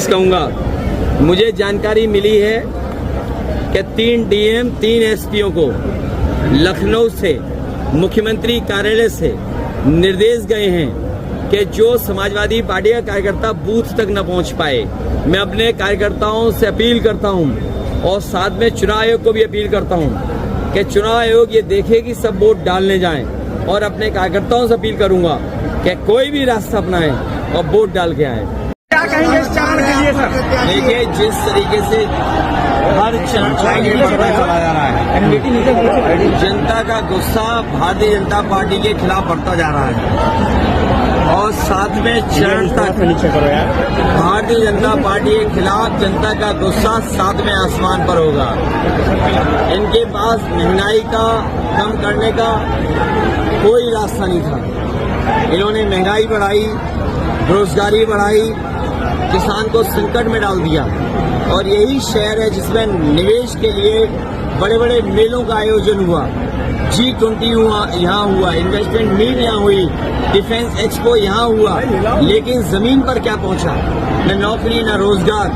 कहूँगा। मुझे जानकारी मिली है कि 3 डीएम 3 एसपीओ को लखनऊ से मुख्यमंत्री कार्यालय से निर्देश गए हैं कि जो समाजवादी पार्टी का कार्यकर्ता बूथ तक न पहुंच पाए, मैं अपने कार्यकर्ताओं से अपील करता हूं और साथ में चुनाव आयोग को भी अपील करता हूं कि चुनाव आयोग ये देखे कि सब वोट डालने जाएं, और अपने कार्यकर्ताओं से अपील करूंगा कि कोई भी रास्ता अपनाएं और वोट डाल के आए। क्या कहेंगे इस चरण के लिए सर? देखिए, जिस तरीके से हर चरण चला जा रहा है, जनता का गुस्सा भारतीय जनता पार्टी के खिलाफ बढ़ता जा रहा है और साथ में चरण तक भारतीय जनता पार्टी के खिलाफ जनता का गुस्सा साथ में आसमान पर होगा। इनके पास महंगाई का कम करने का कोई रास्ता नहीं था। इन्होंने महंगाई बढ़ाई, बेरोजगारी बढ़ाई, किसान को संकट में डाल दिया। और यही शहर है जिसमें निवेश के लिए बड़े बड़े मेलों का आयोजन हुआ, G20 यहाँ हुआ, इन्वेस्टमेंट मीट यहाँ हुई, डिफेंस एक्सपो यहाँ हुआ, लेकिन जमीन पर क्या पहुंचा? न नौकरी न रोजगार।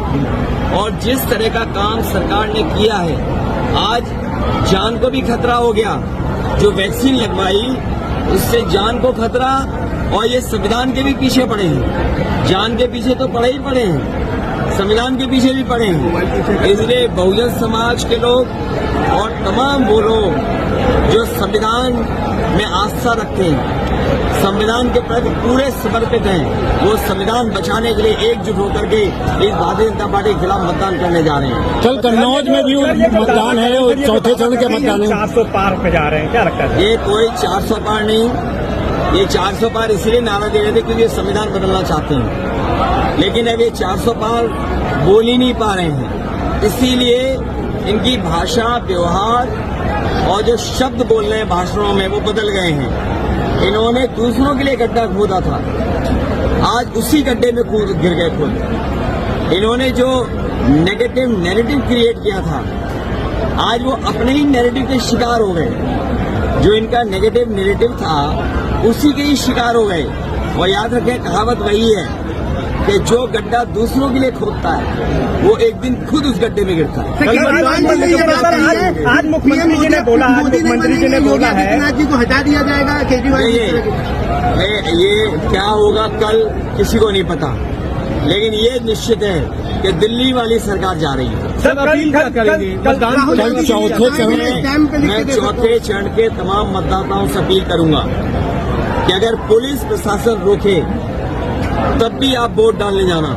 और जिस तरह का काम सरकार ने किया है, आज जान को भी खतरा हो गया। जो वैक्सीन लगवाई उससे जान को खतरा, और ये संविधान के भी पीछे पड़े हैं। जान के पीछे तो पड़े ही पड़े हैं, संविधान के पीछे भी पड़े हैं। इसलिए बहुजन समाज के लोग और तमाम वो लोग जो संविधान में आस्था रखते हैं, संविधान के प्रति पूरे समर्पित हैं, वो संविधान बचाने के लिए एकजुट होकर के इस भारतीय जनता पार्टी के खिलाफ मतदान करने जा रहे हैं। कल कन्नौज में भी मतदान है और चौथे चरण के मतदान है। 400 पार पे जा रहे हैं, क्या लगता है? ये कोई 400 पार नहीं, ये 400 पार इसलिए नारा दे रहे थे क्योंकि संविधान बदलना चाहते हैं, लेकिन अब ये 400 पार बोल ही नहीं पा रहे हैं। इसीलिए इनकी भाषा, व्यवहार और जो शब्द बोल रहे हैं भाषणों में वो बदल गए हैं। इन्होंने दूसरों के लिए गड्ढा खोदा था, आज उसी गड्ढे में कूद गिर गए खुद। इन्होंने जो नेगेटिव नैरेटिव क्रिएट किया था, आज वो अपने ही नैरेटिव के शिकार हो गए। जो इनका नेगेटिव नैरेटिव था उसी के ही शिकार हो गए। और याद रखें, कहावत वही है कि जो गड्ढा दूसरों के लिए खोदता है वो एक दिन खुद उस गड्ढे में गिरता है। आज मुख्यमंत्री जी ने बोला, है जी को हटा दिया जाएगा केजरीवाल। ये क्या होगा कल किसी को नहीं पता, लेकिन ये निश्चित है कि दिल्ली वाली सरकार जा रही है। सर, अपील क्या करेंगे? मैं चौथे चरण के तमाम मतदाताओं से अपील करूंगा कि अगर पुलिस प्रशासन रोके तब भी आप वोट डालने जाना।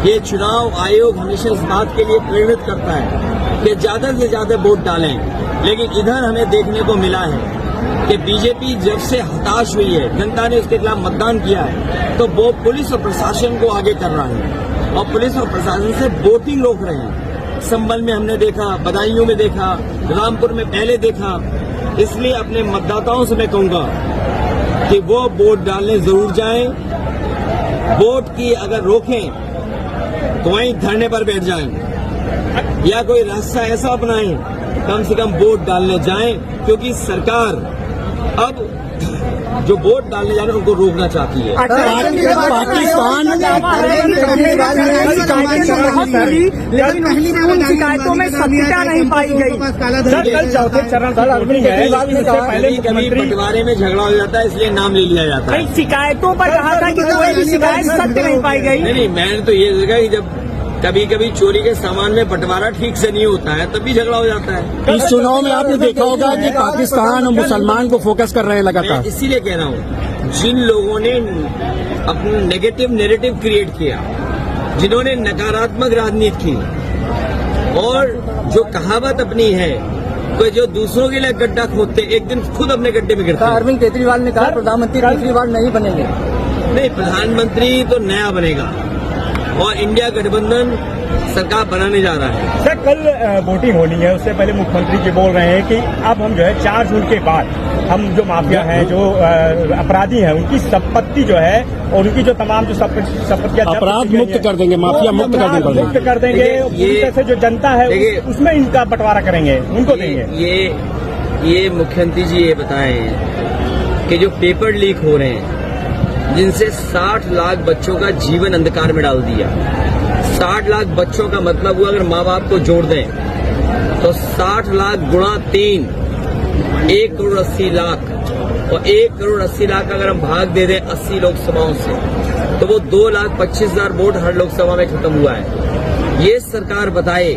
ये चुनाव आयोग हमेशा इस बात के लिए प्रेरित करता है कि ज्यादा से ज्यादा वोट डालें, लेकिन इधर हमें देखने को मिला है कि बीजेपी जब से हताश हुई है, जनता ने उसके खिलाफ मतदान किया है, तो वो पुलिस और प्रशासन को आगे कर रहा है और पुलिस और प्रशासन से वोटिंग रोक रहे हैं। संभल में हमने देखा, बदायूं में देखा, रामपुर में पहले देखा। इसलिए अपने मतदाताओं से मैं कहूंगा कि वो वोट डालने जरूर जाएं। वोट की अगर रोकें तो वहीं धरने पर बैठ जाएं या कोई रास्ता ऐसा अपनाएं, कम से कम वोट डालने जाएं, क्योंकि सरकार अब जो वोट डालने जा रहे हैं उनको रोकना चाहती है। लेकिन उन शिकायतों में सत्यता नहीं पाई गई। कल चौथे चरण कभी बंटवारे में झगड़ा हो जाता है, इसलिए नाम ले लिया जाता है। शिकायतों पर कहा था कि कोई भी शिकायत सत्य नहीं पाई गई। नहीं, मैंने तो ये देखा कि जब कभी कभी चोरी के सामान में बंटवारा ठीक से नहीं होता है तब भी झगड़ा हो जाता है। इस चुनाव में आपने देखा होगा कि पाकिस्तान और मुसलमान को फोकस कर रहे हैं लगातार। इसीलिए कह रहा हूँ, जिन लोगों ने अपना नेगेटिव नैरेटिव क्रिएट किया, जिन्होंने नकारात्मक राजनीति की और जो कहावत अपनी है तो जो दूसरों के लिए गड्ढा खोदते एक दिन खुद अपने गड्ढे में गिरते। अरविंद केजरीवाल ने कहा प्रधानमंत्री तीसरी बार नहीं बनेंगे। नहीं, प्रधानमंत्री तो नया बनेगा और इंडिया गठबंधन सरकार बनाने जा रहा है। सर, कल वोटिंग होनी है, उससे पहले मुख्यमंत्री जी बोल रहे हैं कि अब हम जो है 4 जून के बाद हम जो माफिया हैं, जो अपराधी हैं, उनकी संपत्ति जो है और उनकी जो तमाम जो संपत्तियां अपराध मुक्त कर देंगे, माफिया मुक्त कर देंगे। ये जो जनता है उसमें इनका बंटवारा करेंगे, उनको देंगे। ये मुख्यमंत्री जी ये बताएं कि जो पेपर लीक हो रहे हैं, जिनसे 60 लाख बच्चों का जीवन अंधकार में डाल दिया, 60 लाख बच्चों का मतलब हुआ अगर माँ बाप को जोड़ दें तो 60 लाख गुणा 3 1 करोड़ 80 लाख और 1 करोड़ 80 लाख अगर हम भाग दे दें 80 लोकसभाओं से तो वो 2,25,000 वोट हर लोकसभा में खत्म हुआ है। ये सरकार बताए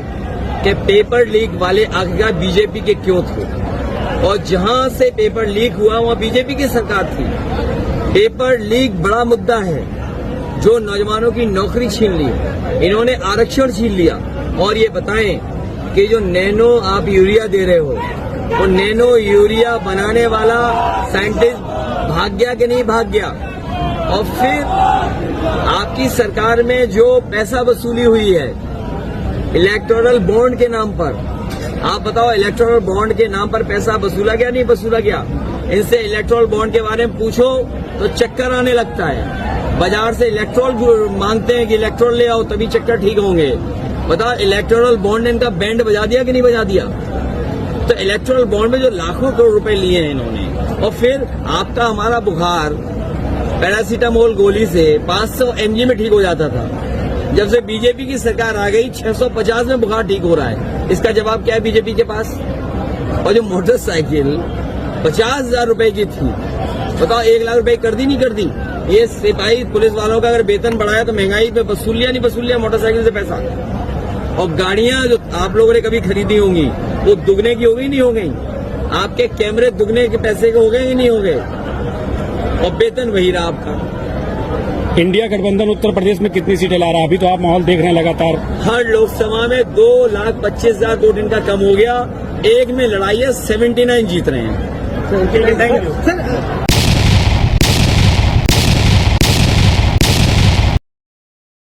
कि पेपर लीक वाले आखिरकार बीजेपी के क्यों थे और जहां से पेपर लीक हुआ वहां बीजेपी की सरकार थी। पेपर लीक बड़ा मुद्दा है जो नौजवानों की नौकरी छीन ली, इन्होंने आरक्षण छीन लिया। और ये बताएं कि जो नैनो आप यूरिया दे रहे हो वो नैनो यूरिया बनाने वाला साइंटिस्ट भाग गया कि नहीं भाग गया? और फिर आपकी सरकार में जो पैसा वसूली हुई है इलेक्टोरल बॉन्ड के नाम पर, आप बताओ इलेक्टोरल बॉन्ड के नाम पर पैसा वसूला गया नहीं वसूला गया? इनसे इलेक्टोरल बॉन्ड के बारे में पूछो तो चक्कर आने लगता है। बाजार से इलेक्ट्रोल मांगते हैं कि इलेक्ट्रोल ले आओ तभी चक्कर ठीक होंगे। बताओ इलेक्टोरल बॉन्ड ने इनका बैंड बजा दिया कि नहीं बजा दिया? तो इलेक्टोरल बॉन्ड में जो लाखों करोड़ रुपए लिए हैं इन्होंने, और फिर आपका हमारा बुखार पैरासीटामोल गोली से 500 mg में ठीक हो जाता था। जब से बीजेपी की सरकार आ गई 650 में बुखार ठीक हो रहा है। इसका जवाब क्या है बीजेपी के पास? और जो मोटरसाइकिल 50,000 रुपए की थी, बताओ 1 लाख रुपए कर दी नहीं कर दी? ये सिपाही पुलिस वालों का अगर वेतन बढ़ाया तो महंगाई पे वसूल लिया नहीं वसूल लिया मोटरसाइकिल से पैसा? और गाड़ियां जो आप लोगों ने कभी खरीदी होंगी वो दुगने की हो गई नहीं हो गई? आपके कैमरे दुगने के पैसे के हो गए कि नहीं हो गए? और वेतन वही रहा आपका। इंडिया गठबंधन उत्तर प्रदेश में कितनी सीटें ला रहा है? अभी तो आप माहौल देख रहे हैं लगातार। हर लोकसभा में 2,25,000 वोट इनका कम हो गया। एक में लड़ाई है 79 जीत रहे हैं। Thank you sir.